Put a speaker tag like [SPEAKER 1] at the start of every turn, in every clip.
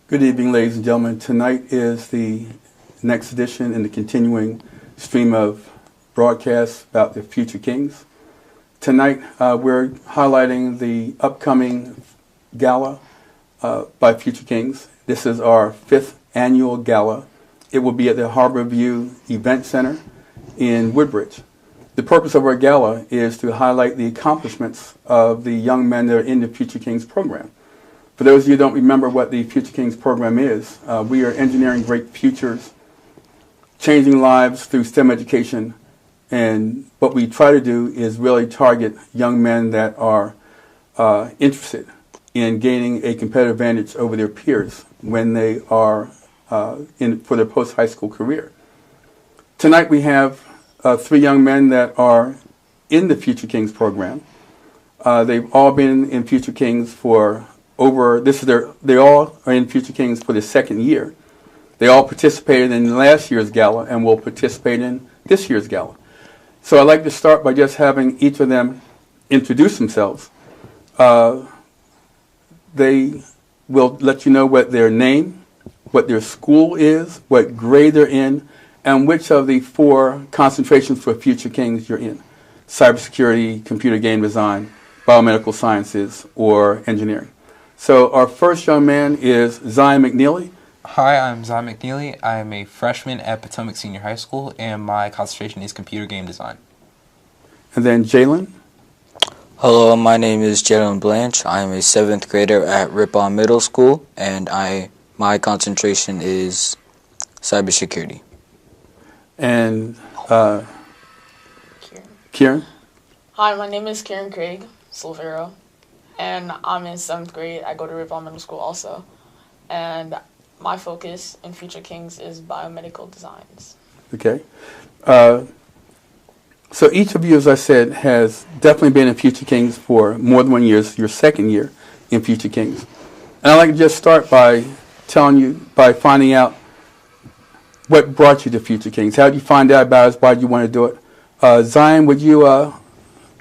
[SPEAKER 1] Good evening, ladies and gentlemen. Tonight is the next edition in the continuing stream of broadcasts about the future kings. Tonight, we're highlighting the upcoming Gala by Future Kings. This is our 5th annual Gala. It will be at the Harbor View Event Center in Woodbridge. The purpose of our Gala is to highlight the accomplishments of the young men that are in the Future Kings program. For those of you who don't remember what the Future Kings program is, we are engineering great futures, changing lives through STEM education, and what we try to do is really target young men that are interested in gaining a competitive advantage over their peers when they are for their post-high school career. Tonight we have 3 young men that are in the Future Kings program. They've all been in Future Kings for they all are in Future Kings for the 2nd year. They all participated in last year's Gala and will participate in this year's Gala. So I'd like to start by just having each of them introduce themselves. They will let you know what their name, what their school is, what grade they're in, and which of the 4 concentrations for Future Kings you're in: cybersecurity, computer game design, biomedical sciences, or engineering. So our first young man is Zion McNeely.
[SPEAKER 2] Hi, I'm Zion McNeely. I am a freshman at Potomac Senior High School, and my concentration is computer game design.
[SPEAKER 1] And then Jalan.
[SPEAKER 3] Hello, my name is Jalan Blanch. I am a 7th grader at Ripon Middle School, and my concentration is cybersecurity.
[SPEAKER 1] And
[SPEAKER 4] Cieran.
[SPEAKER 1] Cieran.
[SPEAKER 4] Hi, my name is Cieran Silvera, and I'm in 7th grade. I go to Ripon Middle School also, and my focus in Future Kings is biomedical designs.
[SPEAKER 1] Okay. So each of you, as I said, has definitely been in Future Kings for more than 1 year. It's your 2nd year in Future Kings. And I'd like to just start by finding out what brought you to Future Kings. How did you find out about it? Why did you want to do it? Zion, would you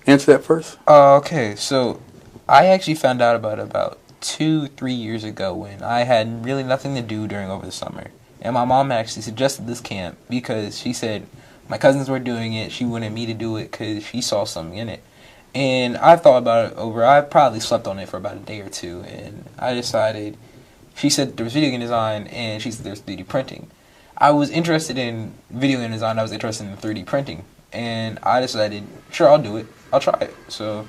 [SPEAKER 1] answer that first?
[SPEAKER 2] Okay, so I actually found out about 2-3 years ago when I had really nothing to do during over the summer. And my mom actually suggested this camp because she said my cousins were doing it. She wanted me to do it because she saw something in it. And I thought about it over. I probably slept on it for about a day or 2. And I decided, she said there was video game design and she said there's 3D printing. I was interested in video game design. I was interested in 3D printing. And I decided, sure, I'll do it. I'll try it. So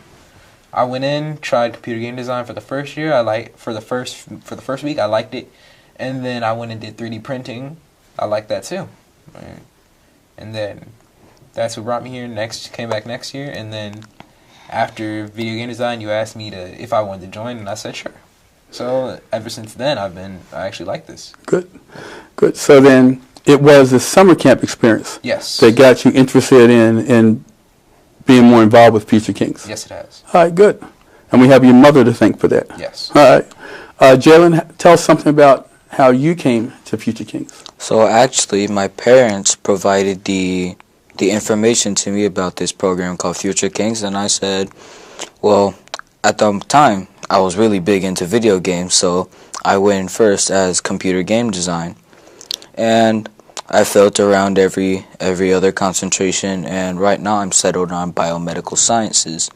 [SPEAKER 2] I went in, tried computer game design for the first year. For the first week, I liked it, and then I went and did 3D printing. I liked that too, right. And then that's what brought me here. Came back next year, and then after video game design, you asked me if I wanted to join, and I said sure. So ever since then, I actually like this.
[SPEAKER 1] Good. So then it was a summer camp experience.
[SPEAKER 2] Yes.
[SPEAKER 1] That got you interested in being more involved with Future Kings.
[SPEAKER 2] Yes, it has.
[SPEAKER 1] All right, good. And we have your mother to thank for that.
[SPEAKER 2] Yes.
[SPEAKER 1] All right. Jalen, tell us something about how you came to Future Kings.
[SPEAKER 3] So actually, my parents provided the information to me about this program called Future Kings, and I said, well, at the time, I was really big into video games, so I went in first as computer game design. And I felt around every other concentration, and right now I'm settled on biomedical sciences.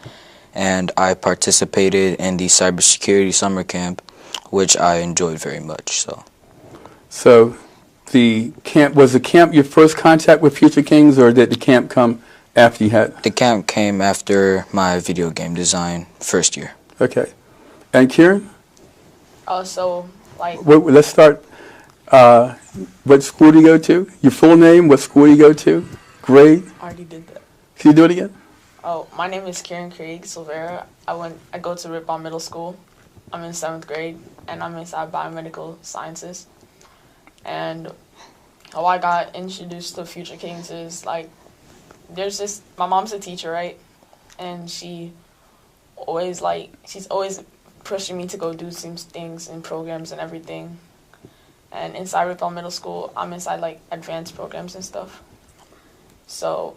[SPEAKER 3] And I participated in the cybersecurity summer camp, which I enjoyed very much.
[SPEAKER 1] So was the camp your first contact with Future Kings, or did the camp come after you had?
[SPEAKER 3] The camp came after my video game design first year.
[SPEAKER 1] Okay. And Cieran? Let's start. What school do you go to? Your full name, what school do you go to? Grade?
[SPEAKER 4] I already did that.
[SPEAKER 1] Can you do it again?
[SPEAKER 4] Oh, my name is Cieran Silvera. I go to Ripon Middle School. I'm in 7th grade, and I'm inside biomedical sciences. And how I got introduced to Future Kings is, my mom's a teacher, right? And she's always pushing me to go do some things in programs and everything. And inside Ripon Middle School, I'm inside, advanced programs and stuff. So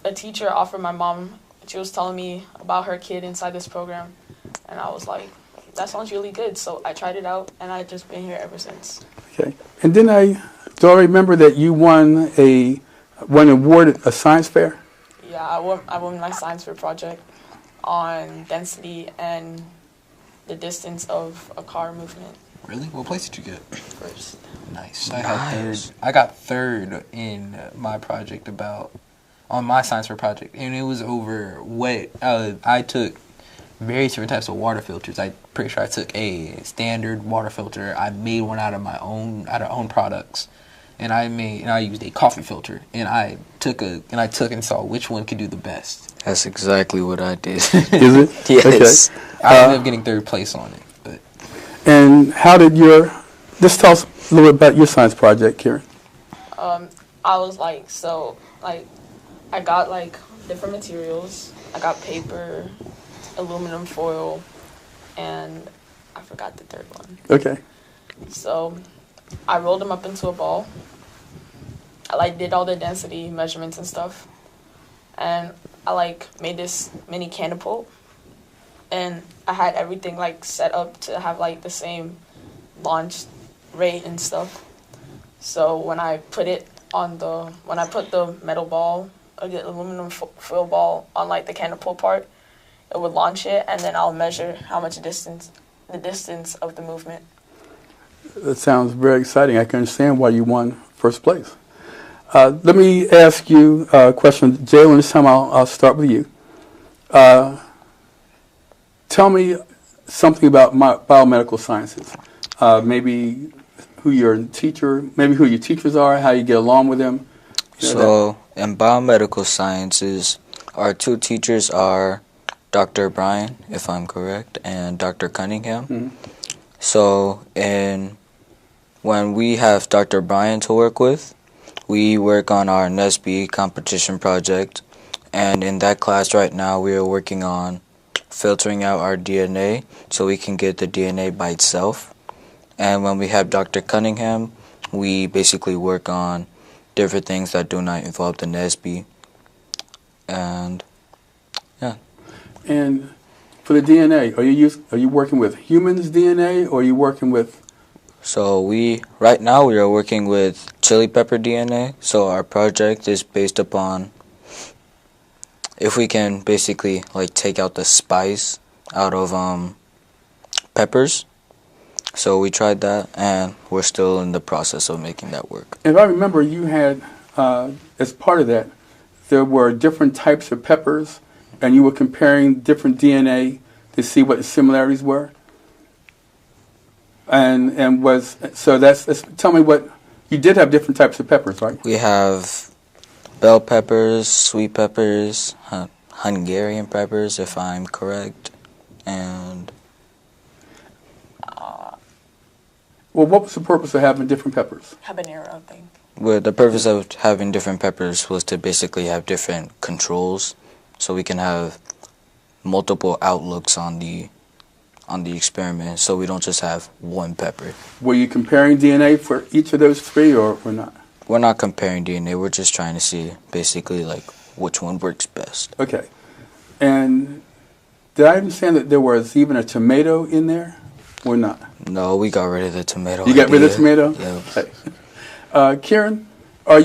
[SPEAKER 4] a teacher offered my mom, she was telling me about her kid inside this program. And I was like, that sounds really good. So I tried it out, and I've just been here ever since.
[SPEAKER 1] Okay. And then do I remember that you won an award at a science fair?
[SPEAKER 4] Yeah, I won my science fair project on density and the distance of a car movement.
[SPEAKER 2] Really? What place did you get?
[SPEAKER 4] First.
[SPEAKER 2] Nice. I got third in my project on my science fair project, and it was over what I took various different types of water filters. I'm pretty sure I took a standard water filter. I made one out of our own products, and I used a coffee filter, and I took and saw which one could do the best.
[SPEAKER 3] That's exactly what I did.
[SPEAKER 1] Is it?
[SPEAKER 3] Yes.
[SPEAKER 1] Okay.
[SPEAKER 2] I ended up getting third place on it. But
[SPEAKER 1] And how did just tell us a little bit about your science project, Cieran.
[SPEAKER 4] I was I got different materials. I got paper, aluminum foil, and I forgot the third one.
[SPEAKER 1] Okay.
[SPEAKER 4] So I rolled them up into a ball. I did all the density measurements and stuff, and I made this mini catapult, and I had everything set up to have the same launch rate and stuff. So when I put the metal ball or the aluminum foil ball on the catapult part, it would launch it, and then I'll measure the distance of the movement.
[SPEAKER 1] That sounds very exciting. I can understand why you won first place. Let me ask you a question. Jalen, this time I'll start with you. Tell me something about biomedical sciences. Maybe who your teachers are, how you get along with them.
[SPEAKER 3] So in biomedical sciences, our two teachers are Dr. Bryan, if I'm correct, and Dr. Cunningham.
[SPEAKER 1] Mm-hmm.
[SPEAKER 3] So when we have Dr. Bryan to work with, we work on our NESB competition project, and in that class right now we are working on filtering out our DNA so we can get the DNA by itself. And when we have Dr. Cunningham, we basically work on different things that do not involve the NESB. And yeah.
[SPEAKER 1] And for the DNA, are you working with humans' DNA, or are you working with?
[SPEAKER 3] So right now we are working with chili pepper DNA. So our project is based upon if we can basically take out the spice out of peppers. So we tried that, and we're still in the process of making that work.
[SPEAKER 1] If I remember, you had as part of that, there were different types of peppers, and you were comparing different DNA to see what the similarities were. Tell me what you did have different types of peppers, right?
[SPEAKER 3] We have bell peppers, sweet peppers, Hungarian peppers, if I'm correct, and
[SPEAKER 1] well, what was the purpose of having different peppers?
[SPEAKER 4] Habanero, I think.
[SPEAKER 3] well, the purpose of having different peppers was to basically have different controls, so we can have multiple outlooks on the experiment, so we don't just have one pepper.
[SPEAKER 1] Were you comparing DNA for each of those three, or not?
[SPEAKER 3] We're not comparing DNA. We're just trying to see basically which one works best.
[SPEAKER 1] Okay. And did I understand that there was even a tomato in there, or not?
[SPEAKER 3] No, we got rid of the tomato.
[SPEAKER 1] You got rid of the tomato?
[SPEAKER 3] Yeah.
[SPEAKER 1] Okay. Cieran,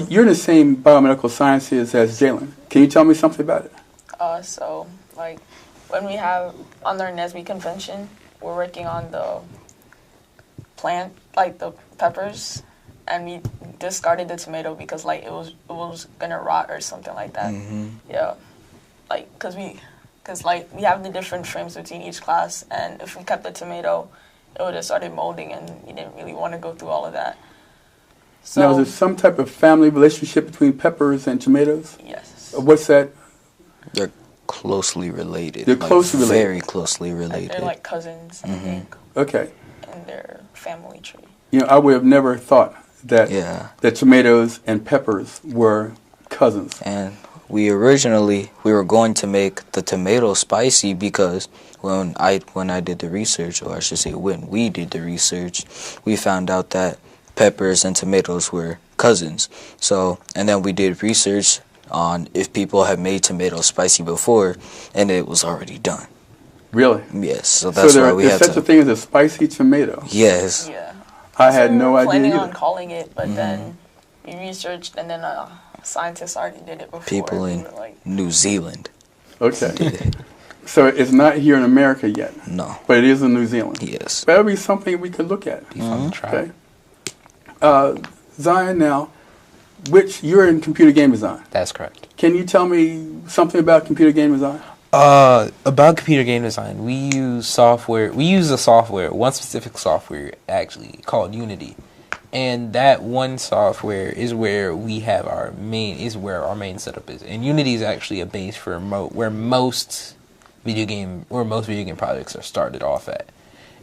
[SPEAKER 1] you're in the same biomedical sciences as Jalen. Can you tell me something about it?
[SPEAKER 4] So when we have on our NESB convention, we're working on the plant, the peppers, and we discarded the tomato because it was gonna rot or something like that.
[SPEAKER 3] Mm-hmm.
[SPEAKER 4] Yeah, because we have the different frames between each class, and if we kept the tomato, it would have started molding, and we didn't really want to go through all of that. So
[SPEAKER 1] Now, is there some type of family relationship between peppers and tomatoes?
[SPEAKER 4] yes.
[SPEAKER 1] What's that?
[SPEAKER 3] They're closely related.
[SPEAKER 1] They're closely related.
[SPEAKER 3] Very closely related.
[SPEAKER 4] They're cousins, I think,
[SPEAKER 1] Okay.
[SPEAKER 4] in their family tree.
[SPEAKER 1] I would have never thought that
[SPEAKER 3] Yeah.
[SPEAKER 1] that tomatoes and peppers were cousins.
[SPEAKER 3] And we were going to make the tomato spicy because when I did the research, or I should say when we did the research, we found out that peppers and tomatoes were cousins. So, and then we did research on if people had made tomatoes spicy before, and it was already done.
[SPEAKER 1] Really?
[SPEAKER 3] Yes, so that's why we
[SPEAKER 1] there's
[SPEAKER 3] had
[SPEAKER 1] such
[SPEAKER 3] to.
[SPEAKER 1] a thing as a spicy tomato.
[SPEAKER 3] Yes.
[SPEAKER 4] Yeah.
[SPEAKER 1] I had
[SPEAKER 4] We
[SPEAKER 1] no
[SPEAKER 4] were
[SPEAKER 1] idea
[SPEAKER 4] planning
[SPEAKER 1] either.
[SPEAKER 4] on calling it, but then we researched, and then scientists already did it before.
[SPEAKER 3] People
[SPEAKER 4] We
[SPEAKER 3] in
[SPEAKER 4] were like,
[SPEAKER 3] New Zealand
[SPEAKER 1] Okay.
[SPEAKER 3] did it.
[SPEAKER 1] So it's not here in America yet,
[SPEAKER 3] No.
[SPEAKER 1] but it is in New Zealand.
[SPEAKER 3] Yes.
[SPEAKER 1] That would be something we could look at.
[SPEAKER 2] Be fun to try.
[SPEAKER 1] Okay. Zion, now, you're in computer game design.
[SPEAKER 2] That's correct.
[SPEAKER 1] Can you tell me something about computer game design?
[SPEAKER 2] About computer game design, we use software. We use a software, one specific software actually called Unity, and that one software is where we have our main setup is. And Unity is actually a base for where most video game projects are started off at,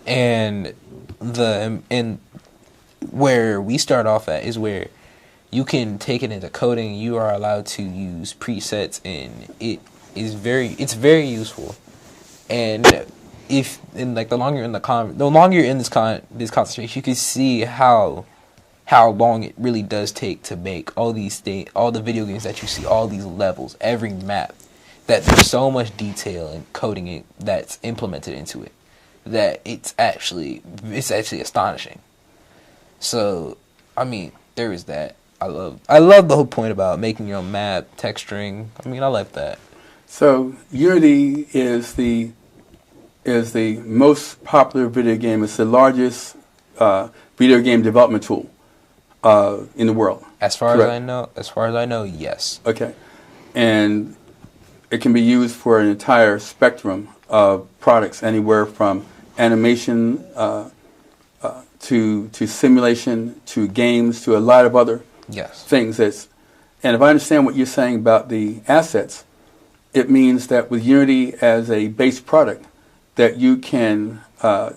[SPEAKER 2] and where we start off at is where you can take it into coding. You are allowed to use presets, and it's very useful. And the longer you're in this concentration, you can see how long it really does take to make all the video games that you see, all these levels, every map, that there's so much detail and coding that's implemented into it that it's actually astonishing. So, I mean, there is that. I love the whole point about making your own map, texturing. I mean, I like that.
[SPEAKER 1] So Unity is the most popular video game. It's the largest video game development tool in the world.
[SPEAKER 2] As far
[SPEAKER 1] Correct.
[SPEAKER 2] as I know, yes.
[SPEAKER 1] Okay, and it can be used for an entire spectrum of products, anywhere from animation to simulation to games to a lot of other
[SPEAKER 2] Yes.
[SPEAKER 1] things. And if I understand what you're saying about the assets, it means that with Unity as a base product, that you can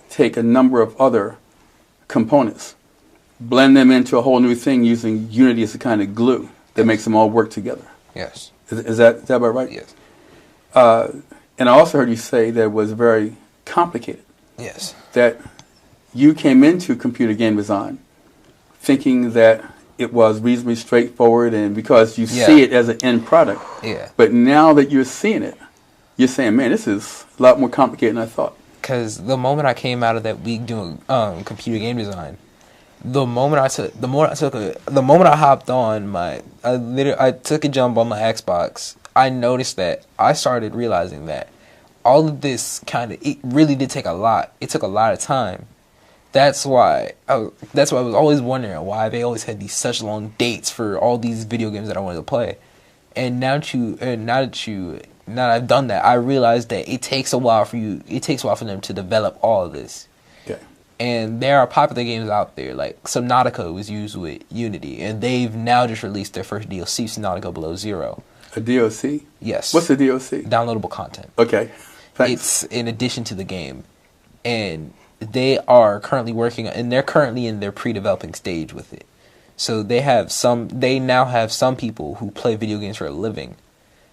[SPEAKER 1] take a number of other components, blend them into a whole new thing using Unity as a kind of glue that makes them all work together.
[SPEAKER 2] Yes.
[SPEAKER 1] Is that about right?
[SPEAKER 2] Yes.
[SPEAKER 1] And I also heard you say that it was very complicated,
[SPEAKER 2] Yes.
[SPEAKER 1] that you came into computer game design thinking that it was reasonably straightforward, and because you see it as an end product.
[SPEAKER 2] Yeah.
[SPEAKER 1] But now that you're seeing it, you're saying, man, this is a lot more complicated than I thought.
[SPEAKER 2] Because the moment I came out of that week doing computer game design, the moment I hopped on I took a jump on my Xbox. I noticed that I started realizing that all of this it really did take a lot. It took a lot of time. That's why I was always wondering why they always had such long dates for all these video games that I wanted to play. And now that I've done that, I realized that it takes a while for them to develop all of this.
[SPEAKER 1] Okay.
[SPEAKER 2] And there are popular games out there, like Subnautica was used with Unity, and they've now just released their first DLC, Subnautica Below Zero.
[SPEAKER 1] A DOC?
[SPEAKER 2] Yes.
[SPEAKER 1] What's a DOC?
[SPEAKER 2] Downloadable content.
[SPEAKER 1] Okay. Thanks.
[SPEAKER 2] It's in addition to the game. And they are currently they're currently in their pre-developing stage with it. So they now have some people who play video games for a living.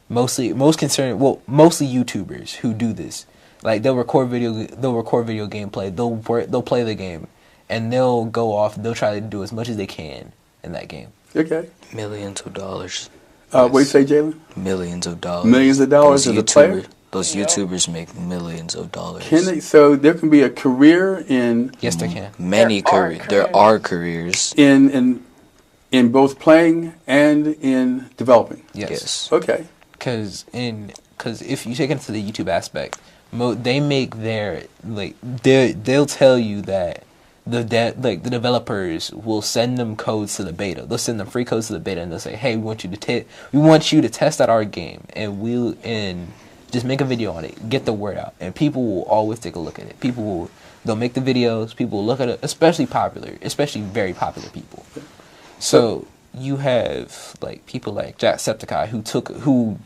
[SPEAKER 2] Mostly YouTubers who do this. Like they'll record video gameplay, they'll play the game, and they'll go off, they'll try to do as much as they can in that game.
[SPEAKER 1] Okay.
[SPEAKER 3] Millions of dollars.
[SPEAKER 1] What do you say, Jalen?
[SPEAKER 3] Millions of dollars.
[SPEAKER 1] Millions of dollars as a player?
[SPEAKER 3] Those YouTubers make millions of dollars.
[SPEAKER 1] So there can be a career in...
[SPEAKER 2] Yes, they can.
[SPEAKER 3] There are careers.
[SPEAKER 1] In both playing and in developing.
[SPEAKER 2] Yes.
[SPEAKER 1] Okay.
[SPEAKER 2] Because if you take it into the YouTube aspect, they make they'll tell you that the developers will send them codes to the beta. They'll send them free codes to the beta, and they'll say, "Hey, we want you to test out our game, and just make a video on it, get the word out." And people will always take a look at it. They'll make the videos. People will look at it, especially very popular people. So you have people like Jacksepticeye who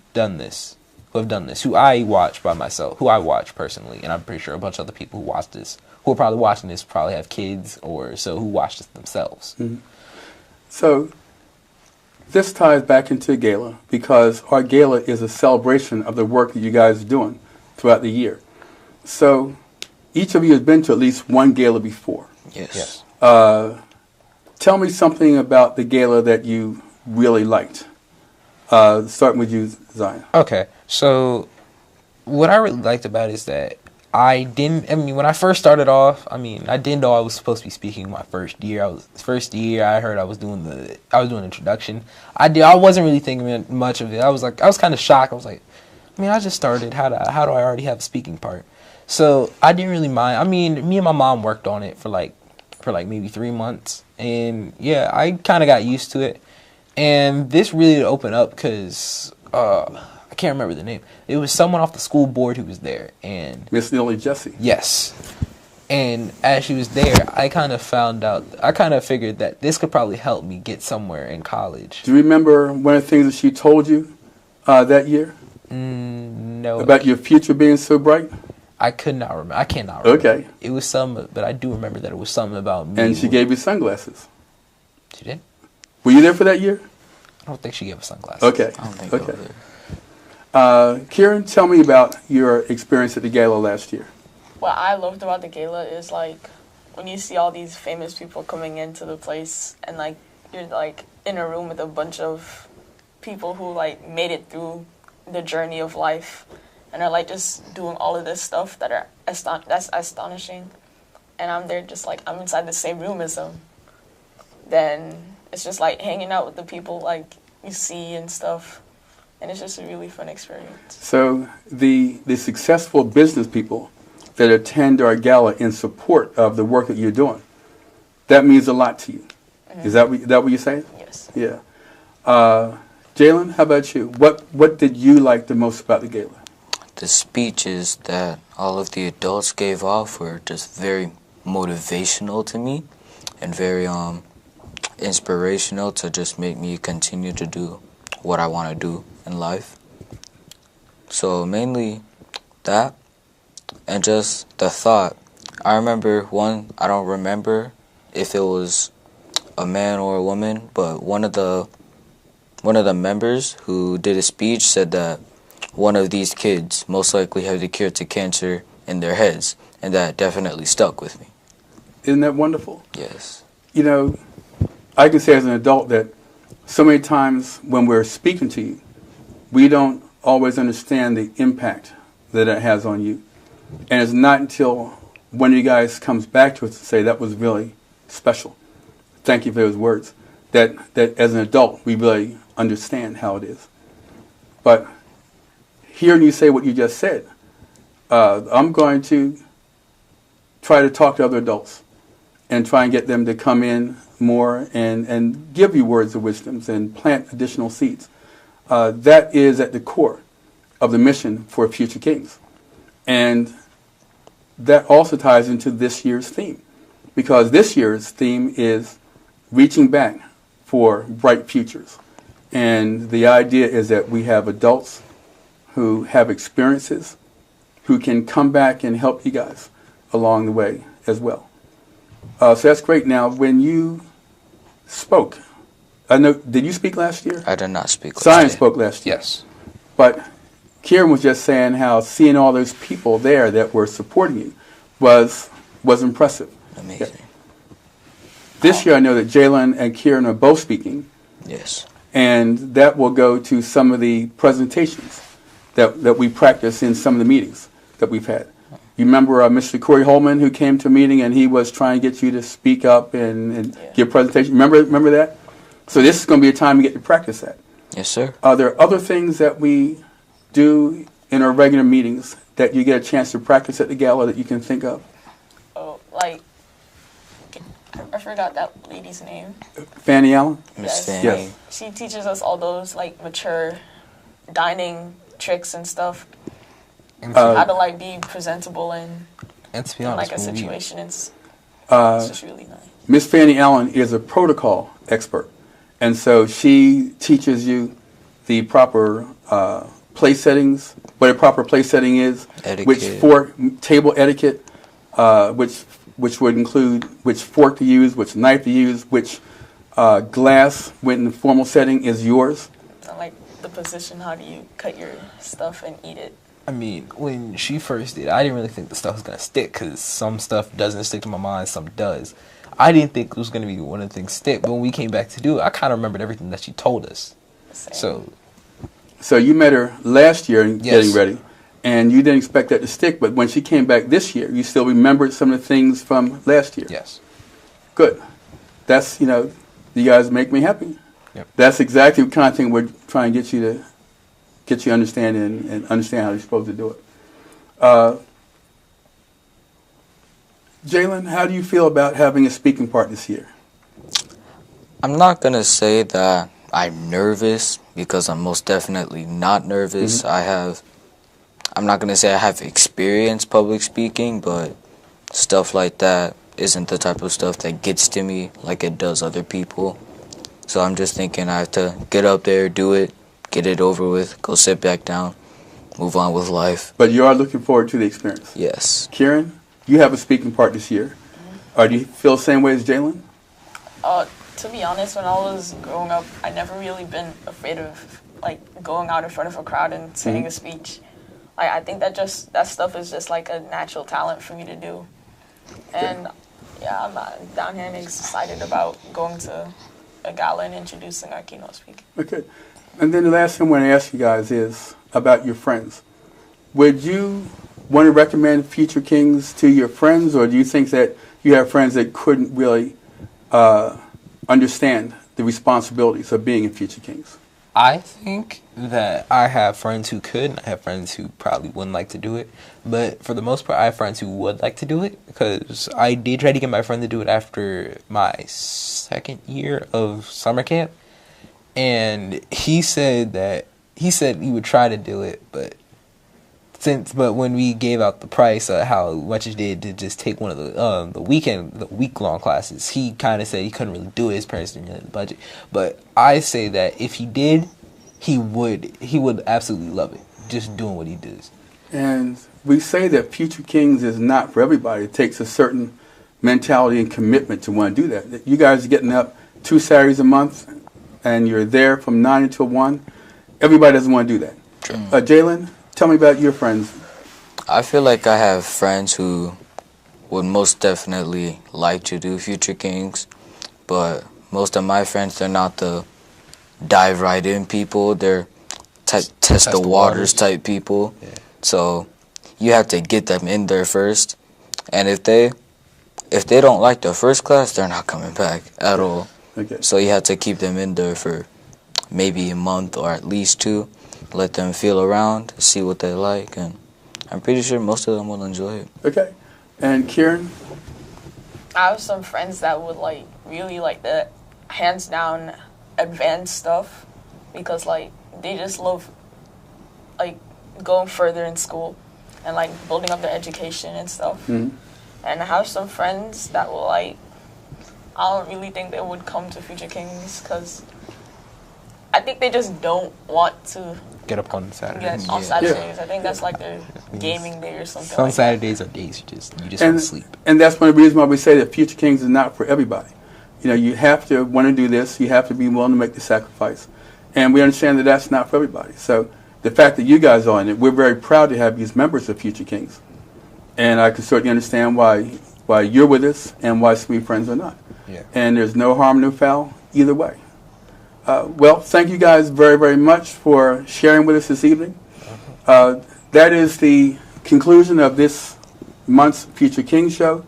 [SPEAKER 2] have done this, who I watch by myself, who I watch personally, and I'm pretty sure a bunch of other people who watch this, who are probably watching this, probably have kids or so who watch this themselves.
[SPEAKER 1] Mm-hmm. So this ties back into Gala, because our Gala is a celebration of the work that you guys are doing throughout the year. So each of you has been to at least one Gala before.
[SPEAKER 3] Yes.
[SPEAKER 1] Tell me something about the Gala that you really liked. Starting with you, Zion.
[SPEAKER 2] Okay, so what I really liked about it is that I didn't. I mean, when I first started off, I didn't know I was supposed to be speaking my first year. I heard I was doing introduction. I wasn't really thinking much of it. I was kind of shocked. I was like, I just started. How do I already have a speaking part? So I didn't really mind. I mean, me and my mom worked on it for maybe 3 months, and yeah, I kind of got used to it. And this really opened up because I can't remember the name. It was someone off the school board who was there, and
[SPEAKER 1] Miss Neely Jessie.
[SPEAKER 2] Yes. And as she was there, I kind of figured that this could probably help me get somewhere in college.
[SPEAKER 1] Do you remember one of the things that she told you that year?
[SPEAKER 2] No.
[SPEAKER 1] About your future being so bright?
[SPEAKER 2] I could not remember. I cannot remember.
[SPEAKER 1] Okay.
[SPEAKER 2] It was some, but I do remember that it was something about me.
[SPEAKER 1] And she gave you sunglasses.
[SPEAKER 2] She did?
[SPEAKER 1] Were you there for that year?
[SPEAKER 2] I don't think she gave us sunglasses.
[SPEAKER 1] Okay.
[SPEAKER 3] I don't think
[SPEAKER 1] Okay.
[SPEAKER 3] so.
[SPEAKER 1] Cieran, tell me about your experience at the Gala last year.
[SPEAKER 4] What I loved about the gala is like when you see all these famous people coming into the place and like you're like in a room with a bunch of people who like made it through the journey of life and are like just doing all of this stuff that's astonishing. And I'm there just like I'm inside the same room as them. Then it's just like hanging out with the people like you see and stuff. And it's just a really fun experience.
[SPEAKER 1] So the successful business people that attend our gala in support of the work that you're doing, that means a lot to you. Mm-hmm. Is that what you're saying?
[SPEAKER 4] Yes.
[SPEAKER 1] Yeah. Jalen, how about you? What did you like the most about the gala?
[SPEAKER 3] The speeches that all of the adults gave off were just very motivational to me and very inspirational to just make me continue to do what I want to do in life. So mainly that and just the thought. I remember one, I don't remember if it was a man or a woman, but one of the members who did a speech said that one of these kids most likely have the cure to cancer in their heads, and that definitely stuck with me.
[SPEAKER 1] Isn't that wonderful?
[SPEAKER 3] Yes.
[SPEAKER 1] You know, I can say as an adult that so many times when we're speaking to you, we don't always understand the impact that it has on you. And it's not until one of you guys comes back to us and say, that was really special. Thank you for those words. That as an adult, we really understand how it is. But hearing you say what you just said, I'm going to try to talk to other adults and try and get them to come in more and give you words of wisdoms and plant additional seeds. That is at the core of the mission for Future Kings. And that also ties into this year's theme, because this year's theme is reaching back for bright futures. And the idea is that we have adults who have experiences who can come back and help you guys along the way as well. So that's great. Now, when you spoke, I know, did you speak last year?
[SPEAKER 3] I did not speak last
[SPEAKER 1] Zion
[SPEAKER 3] year.
[SPEAKER 1] spoke last year.
[SPEAKER 2] Yes.
[SPEAKER 1] But Cieran was just saying how seeing all those people there that were supporting you was impressive.
[SPEAKER 3] Amazing.
[SPEAKER 1] Yeah. This year I know that Jalen and Cieran are both speaking.
[SPEAKER 3] Yes.
[SPEAKER 1] And that will go to some of the presentations that we practice in some of the meetings that we've had. You remember Mr. Corey Holman, who came to a meeting and he was trying to get you to speak up and give a presentation? Remember that? So this is going to be a time to get to practice that.
[SPEAKER 3] Yes, sir.
[SPEAKER 1] Are there other things that we do in our regular meetings that you get a chance to practice at the gala that you can think of?
[SPEAKER 4] Oh, like, I forgot that lady's name.
[SPEAKER 1] Fanny Allen?
[SPEAKER 3] Miss
[SPEAKER 4] Yes.
[SPEAKER 3] Fanny.
[SPEAKER 1] Yes.
[SPEAKER 4] She teaches us all those like mature dining tricks and stuff. How to like be presentable and
[SPEAKER 2] to be
[SPEAKER 4] in
[SPEAKER 2] honest,
[SPEAKER 4] like a
[SPEAKER 2] when we-
[SPEAKER 4] situation. It's just really nice.
[SPEAKER 1] Miss Fanny Allen is a protocol expert, and so she teaches you the proper place settings, what a proper place setting is,
[SPEAKER 3] Etiquette.
[SPEAKER 1] table etiquette, which would include which fork to use, which knife to use, which glass when in the formal setting is yours.
[SPEAKER 4] And, like the position, how do you cut your stuff and eat it?
[SPEAKER 2] I mean, when she first did, I didn't really think the stuff was going to stick, because some stuff doesn't stick to my mind, some does. I didn't think it was going to be one of the things stick, but when we came back to do it, I kind of remembered everything that she told us.
[SPEAKER 4] Same.
[SPEAKER 1] So you met her last year
[SPEAKER 2] Yes.
[SPEAKER 1] getting ready, And you didn't expect that to stick, but when she came back this year, you still remembered some of the things from last year.
[SPEAKER 2] Yes.
[SPEAKER 1] Good. That's, you guys make me happy.
[SPEAKER 2] Yep.
[SPEAKER 1] That's exactly the kind of thing we're trying to get you understand and understand how you're supposed to do it. Jalen, how do you feel about having a speaking part this year?
[SPEAKER 3] I'm not going to say that I'm nervous, because I'm most definitely not nervous. I'm not going to say I have experience public speaking, but stuff like that isn't the type of stuff that gets to me like it does other people. So I'm just thinking I have to get up there, do it, get it over with, go sit back down, move on with life.
[SPEAKER 1] But you are looking forward to the experience?
[SPEAKER 3] Yes.
[SPEAKER 1] Cieran, you have a speaking part this year. Do you feel the same way as Jalen?
[SPEAKER 4] To be honest, when I was growing up, I never really been afraid of going out in front of a crowd and saying a speech. I think that stuff is just like a natural talent for me to do. And yeah, I'm down here and excited about going to a gala and introducing our keynote speaker.
[SPEAKER 1] Okay. And then the last thing I want to ask you guys is about your friends. Would you want to recommend Future Kings to your friends, or do you think that you have friends that couldn't really understand the responsibilities of being in Future Kings?
[SPEAKER 2] I think that I have friends who could, and I have friends who probably wouldn't like to do it. But for the most part, I have friends who would like to do it, because I did try to get my friend to do it after my second year of summer camp. And he said he would try to do it, but when we gave out the price, how much it did to just take one of the week-long classes, he kind of said he couldn't really do it. His parents didn't really have the budget. But I say that if he did, he would absolutely love it, just doing what he does.
[SPEAKER 1] And we say that Future Kings is not for everybody. It takes a certain mentality and commitment to want to do that. You guys are getting up 2 Saturdays a month, and you're there from 9 until 1. Everybody doesn't want to do that.
[SPEAKER 3] True.
[SPEAKER 1] Jalen, tell me about your friends.
[SPEAKER 3] I feel like I have friends who would most definitely like to do Future Kings, but most of my friends, they're not the dive right in people. They're test the waters type people. Yeah. So you have to get them in there first, and if they don't like the first class, they're not coming back at all.
[SPEAKER 1] Okay.
[SPEAKER 3] So you have to keep them in there for maybe a month or at least 2. Let them feel around, see what they like, and I'm pretty sure most of them will enjoy it.
[SPEAKER 1] Okay. And Cieran?
[SPEAKER 4] I have some friends that would really like the hands down advanced stuff, because they just love going further in school and building up their education and stuff. Mm-hmm. And I have some friends that will I don't really think they would come to Future Kings, because I think they just don't want to
[SPEAKER 2] get up on Saturdays.
[SPEAKER 4] Yes, on Saturdays. I think that's their gaming day or something.
[SPEAKER 2] Some Saturdays are days you just want to sleep.
[SPEAKER 1] And that's one of the reasons why we say that Future Kings is not for everybody. You have to want to do this. You have to be willing to make the sacrifice. And we understand that that's not for everybody. So the fact that you guys are in it, we're very proud to have you as members of Future Kings. And I can certainly understand why you're with us and why some of your friends are not. Yeah. And there's no harm, no foul either way. Well, thank you guys very, very much for sharing with us this evening. That is the conclusion of this month's Future Kings show.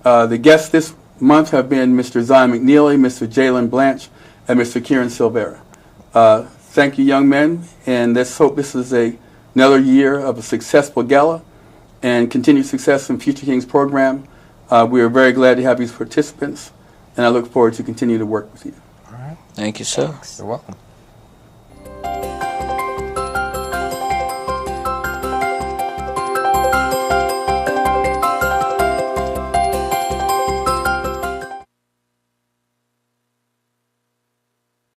[SPEAKER 1] The guests this month have been Mr. Zion McNeely, Mr. Jalan Blanch, and Mr. Cieran Silvera. Thank you, young men, and let's hope this is another year of a successful gala and continued success in Future Kings program. We are very glad to have you as participants, and I look forward to continue to work with you.
[SPEAKER 3] Thank you, sir.
[SPEAKER 2] You're welcome.